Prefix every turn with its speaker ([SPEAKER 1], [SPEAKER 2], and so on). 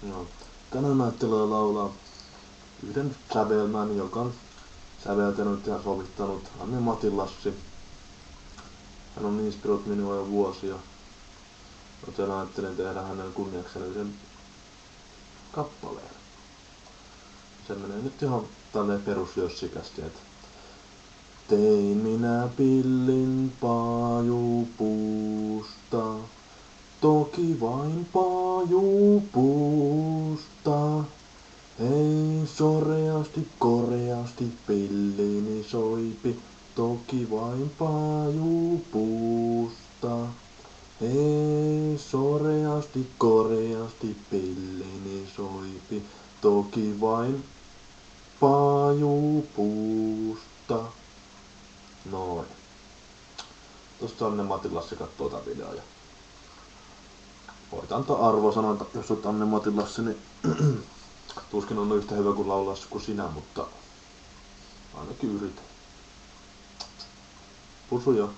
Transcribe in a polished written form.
[SPEAKER 1] No, tänään ajattelee laulaa yhden sävelmän, joka on säveltänyt ja sovittanut Anne-Matti Lassi. Hän on inspiroinut minua jo vuosia, joten ajattelin tehdä hänen kunniakseen yhden kappaleen. Se menee nyt ihan tälleen perusjössikästi, että tein minä pillin paajupuusta, toki vain paajupuusta. Hei, soreasti, koreasti pillini soipi, toki vain paajupuusta. Hei, soreasti, koreasti pillini soipi, toki vain paajupuusta. Noin. Tosta Anne-Matti Lassi kattoo tää video ja voit antaa arvosanan, jos oot Anne-Matti Lassi, niin tuskin on yhtä hyvä kuin laulaa kuin sinä, mutta ainakin yritän. Pusu jo.